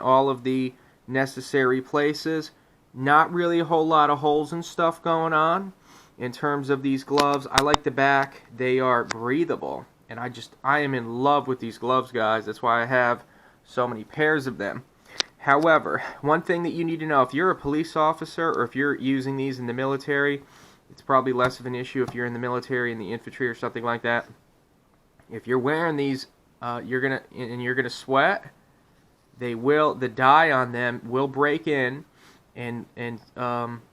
all of the necessary places. Not really a whole lot of holes and stuff going on in terms of these gloves. I like the back. They are breathable, and I am in love with these gloves, guys. That's why I have so many pairs of them. However, one thing that you need to know, if you're a police officer or if you're using these in the military, it's probably less of an issue if you're in the military, in the infantry or something like that. If you're wearing these, you're gonna sweat. The dye on them will break in and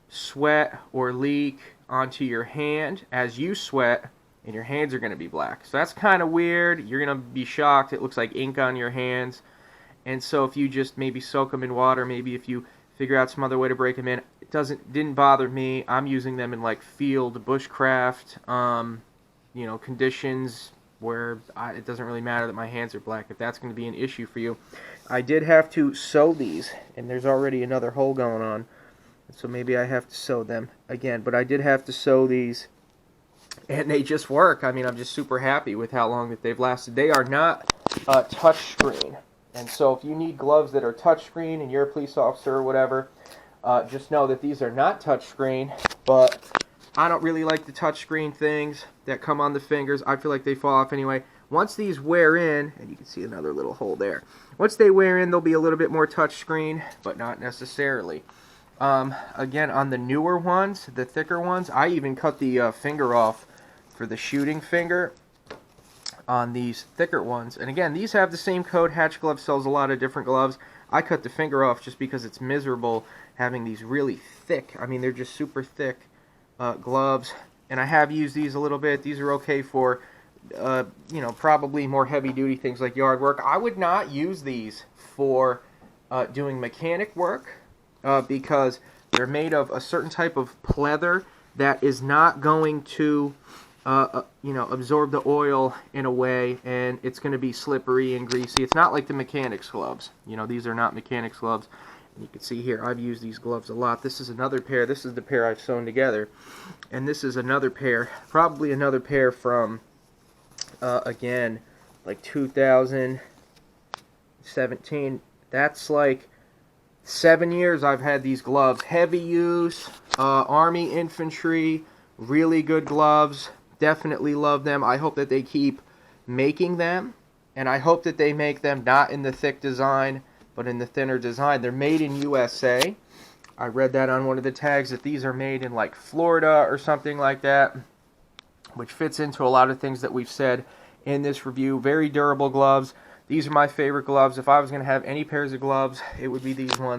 sweat or leak onto your hand as you sweat, and your hands are going to be black. So that's kind of weird. You're going to be shocked. It looks like ink on your hands. And so if you just maybe soak them in water, maybe if you figure out some other way to break them in, didn't bother me. I'm using them in like field, bushcraft, conditions where it doesn't really matter that my hands are black. If that's going to be an issue for you, I did have to sew these, and there's already another hole going on, so maybe I have to sew them again. But I did have to sew these, and they just work. I mean, I'm just super happy with how long that they've lasted. They are not touchscreen, and so if you need gloves that are touchscreen and you're a police officer or whatever, just know that these are not touchscreen. But I don't really like the touchscreen things that come on the fingers. I feel like they fall off anyway. Once these wear in, and you can see another little hole there. Once they wear in, they'll be a little bit more touchscreen, but not necessarily. Again, on the newer ones, the thicker ones, I even cut the finger off for the shooting finger on these thicker ones. And again, these have the same code. Hatch Glove sells a lot of different gloves. I cut the finger off just because it's miserable having these really thick, I mean, they're just super thick gloves, and I have used these a little bit. These are okay for, probably more heavy-duty things like yard work. I would not use these for doing mechanic work because they're made of a certain type of pleather that is not going to, absorb the oil in a way, and it's going to be slippery and greasy. It's not like the mechanics gloves. These are not mechanics gloves. You can see here, I've used these gloves a lot. This is another pair. This is the pair I've sewn together. And this is another pair, probably another pair from, again, like 2017. That's like 7 years I've had these gloves. Heavy use, Army, infantry, really good gloves. Definitely love them. I hope that they keep making them. And I hope that they make them not in the thick design, but in the thinner design. They're made in USA. I read that on one of the tags, that these are made in like Florida or something like that, which fits into a lot of things that we've said in this review. Very durable gloves. These are my favorite gloves. If I was going to have any pairs of gloves, it would be these ones.